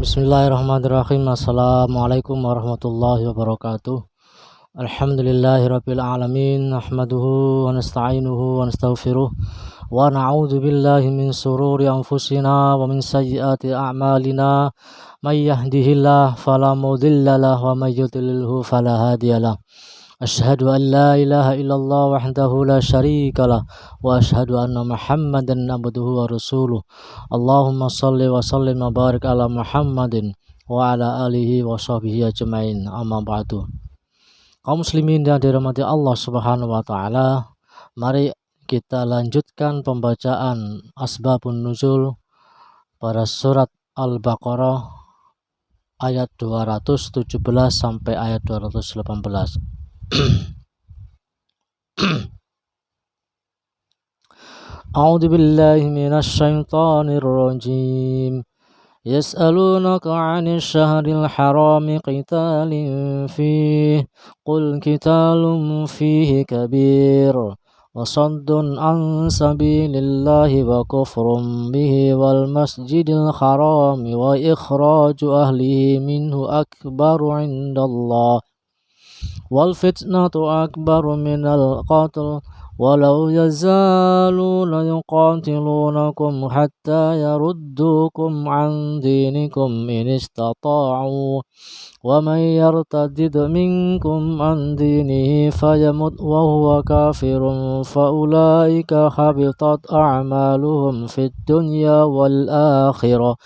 Bismillahirrahmanirrahim. Assalamualaikum warahmatullahi wabarakatuh. Alhamdulillahirabbil alamin. Nahmaduhu wa nasta'inuhu wa nastaghfiruh. Wa na'udzu billahi min sururi anfusina wa min sayyiati a'malina. May yahdihillahu fala mudhillalah wa may yudlilhu fala hadiyalah. Asyhadu an la ilaha illallah wahdahu la syarikalah wa asyhadu anna Muhammadan abduhu wa rasuluh. Allahumma shalli wa sallim wa barik ala Muhammadin wa ala alihi wa sahbihi ajmain. Amma ba'du. Kaum muslimin yang dirahmati Allah Subhanahu wa taala, mari kita lanjutkan pembacaan asbabun nuzul pada surat Al-Baqarah ayat 217 sampai ayat 218. A'udzu billahi minasy syaithanir rajim. Yas'alunaka 'anil syahril harami qitalin fihi qul qitalun fihi kabir wa saddun an sabilillahi wa kufrun bihi wal masjidil harami wa ikhraju ahlihi minhu akbaru 'indallah wal fitnatu akbaru minal qatl walau yazaluna yuqatilunakum hatta yaruddukum an dinikum in istata'u wa man yartadid minkum an dinihi fayamut wa huwa kafirun fa ulaika habitat a'maluhum fid dunya wal akhirah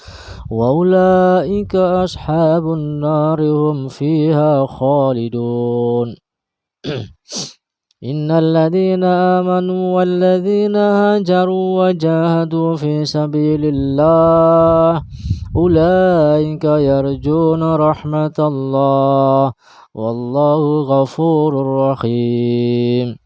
wa ulaika ashabun nari hum fiha khalidun. Innal ladzina amanu wal ladzina hajaru wa jahadu fi sabilillah ulaika yarjuna rahmatallah wallahu ghafurur rahim.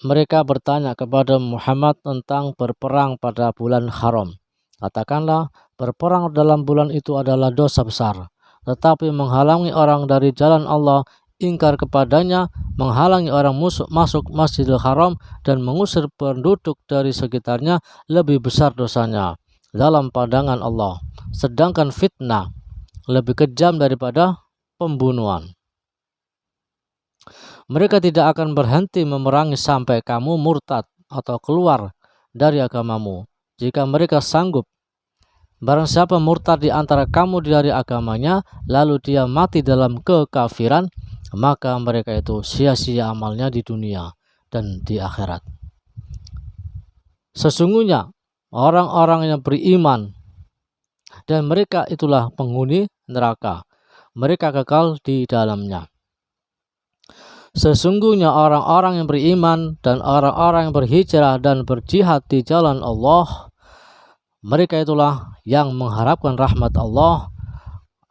Mereka bertanya kepada Muhammad tentang berperang pada bulan haram. Katakanlah, berperang dalam bulan itu adalah dosa besar, tetapi menghalangi orang dari jalan Allah, ingkar kepadanya, menghalangi orang masuk Masjidil Haram dan mengusir penduduk dari sekitarnya lebih besar dosanya dalam pandangan Allah. Sedangkan fitnah lebih kejam daripada pembunuhan. Mereka tidak akan berhenti memerangi sampai kamu murtad atau keluar dari agamamu. Jika mereka sanggup, barang siapa murtad di antara kamu dari agamanya, lalu dia mati dalam kekafiran, maka mereka itu sia-sia amalnya di dunia dan di akhirat. Sesungguhnya orang-orang yang beriman dan mereka itulah penghuni neraka, mereka kekal di dalamnya. Sesungguhnya orang-orang yang beriman dan orang-orang yang berhijrah dan berjihad di jalan Allah, mereka itulah yang mengharapkan rahmat Allah.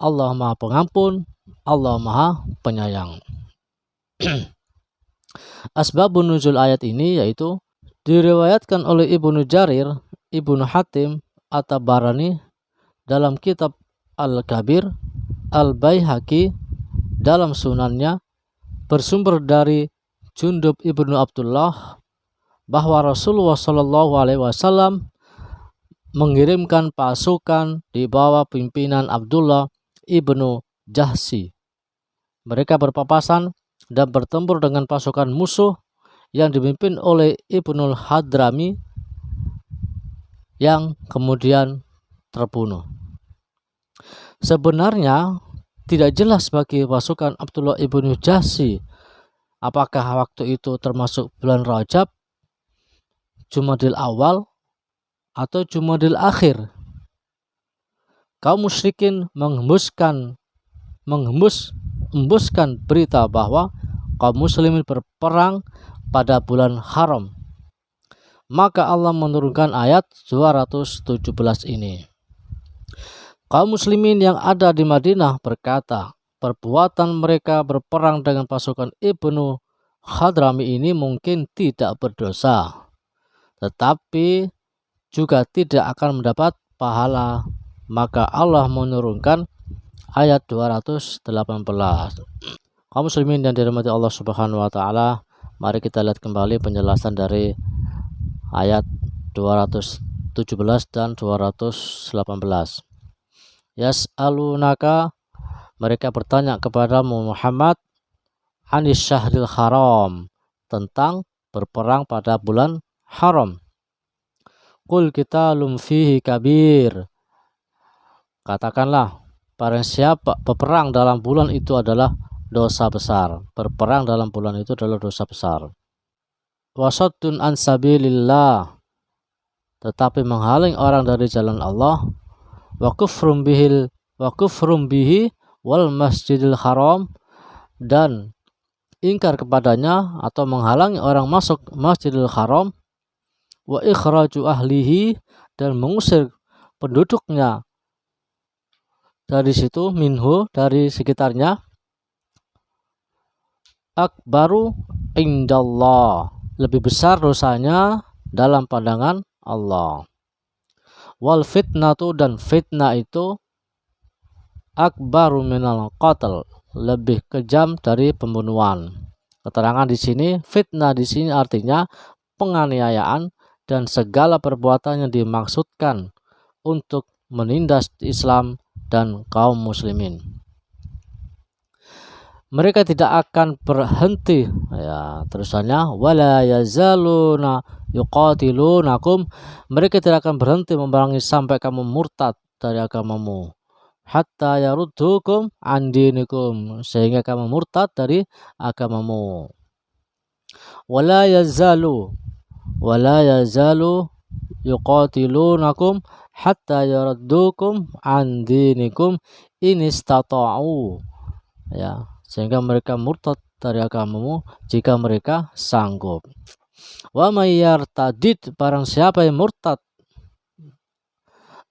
Allah Maha Pengampun, Allah Maha Penyayang. Asbabun nuzul ayat ini yaitu diriwayatkan oleh Ibnu Jarir, Ibnu Hatim At-Tabarani dalam kitab Al-Kabir, Al-Baihaqi dalam sunannya, bersumber dari Jundub Ibnu Abdullah bahwa Rasulullah SAW mengirimkan pasukan di bawah pimpinan Abdullah Ibnu Jahsi. Mereka berpapasan dan bertempur dengan pasukan musuh yang dipimpin oleh Ibnul Hadrami yang kemudian terbunuh. Sebenarnya tidak jelas bagi pasukan Abdullah Ibnu Jahsi apakah waktu itu termasuk bulan Rajab, Jumadil Awal, atau Jumadil Akhir. Kaum musyrikin menghembuskan berita bahwa kaum muslimin berperang pada bulan haram. Maka Allah menurunkan ayat 217 ini. Kaum muslimin yang ada di Madinah berkata, perbuatan mereka berperang dengan pasukan Ibnu Hadrami ini mungkin tidak berdosa, tetapi juga tidak akan mendapat pahala. Maka Allah menurunkan ayat 218. Kaum muslimin yang dirahmati Allah Subhanahu wa taala, mari kita lihat kembali penjelasan dari ayat 217 dan 218. Yas'alunaka, mereka bertanya kepadamu Muhammad, anis syahril haram, tentang berperang pada bulan haram. Qul qitalun fihi kabir, katakanlah barang siapa berperang dalam bulan itu adalah dosa besar. Berperang dalam bulan itu adalah dosa besar. Wasaddun an sabilillah, tetapi menghalang orang dari jalan Allah. Wa kufrum bihi wal masjidil haram, dan ingkar kepadanya atau menghalangi orang masuk Masjidil Haram. Wa ikhraju ahlihi, dan mengusir penduduknya dari situ, minhu, dari sekitarnya. Akbaru indallah, lebih besar dosanya dalam pandangan Allah. Wal fitnatu, dan fitnah itu akbaru minal qatl, lebih kejam dari pembunuhan. Keterangan di sini, fitnah di sini artinya penganiayaan dan segala perbuatan yang dimaksudkan untuk menindas Islam dan kaum muslimin. Mereka tidak akan berhenti, ya, terusannya wala yazaluna yuqatilunakum, mereka tidak akan berhenti memerangi sampai kamu murtad dari agamamu. Hatta yaruddukum an dinikum, sehingga kamu murtad dari agamamu. Wala yazalu yuqatilunakum hatta yaruddukum an dinikum in istata'u, ya, sehingga mereka murtad dari agamamu jika mereka sanggup. Wa may yartadid, barang siapa yang murtad,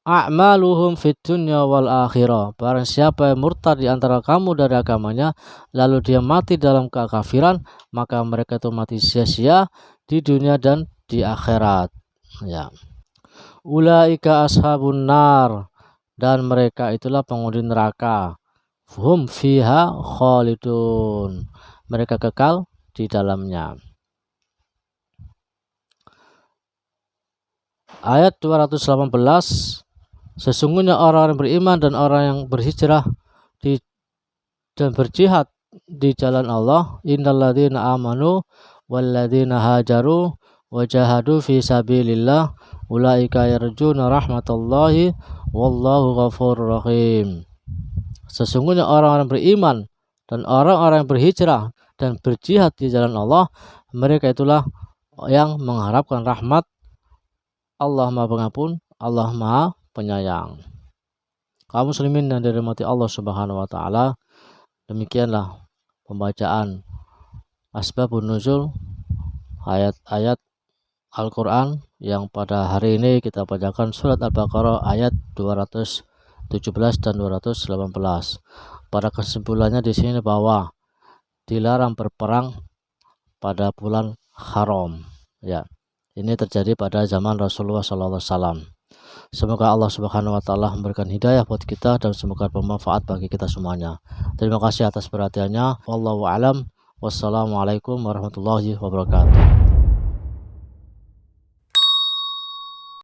a'maluhum fid dunya wal akhirah, barang siapa yang murtad di antara kamu dari agamanya lalu dia mati dalam kekafiran, maka mereka itu mati sia-sia di dunia dan di akhirat, ya. Ulaika ashabun nar, dan mereka itulah penghuni neraka. Hum fiha khalidun, mereka kekal di dalamnya. Ayat 218, sesungguhnya orang yang beriman dan orang yang berhijrah dan berjihad di jalan Allah, innalladzina amanu walladzina hajaru wajahadu fi sabilillah ulaika yarjuna rahmatallahi wallahu ghafurur rahim. Sesungguhnya orang-orang beriman dan orang-orang yang berhijrah dan berjihad di jalan Allah, mereka itulah yang mengharapkan rahmat Allah Maha Pengampun, Allah Maha Penyayang. Kaum muslimin yang dirahmati Allah Subhanahu wa taala, demikianlah pembacaan asbabun nuzul ayat-ayat Al-Quran yang pada hari ini kita bacakan surat Al-Baqarah ayat 217 dan 218. Pada kesimpulannya di sini bahwa dilarang berperang pada bulan haram, ya. Ini terjadi pada zaman Rasulullah SAW. Semoga Allah Subhanahu wa taala memberikan hidayah buat kita dan semoga bermanfaat bagi kita semuanya. Terima kasih atas perhatiannya. Wallahu a'lam. Wassalamualaikum warahmatullahi wabarakatuh.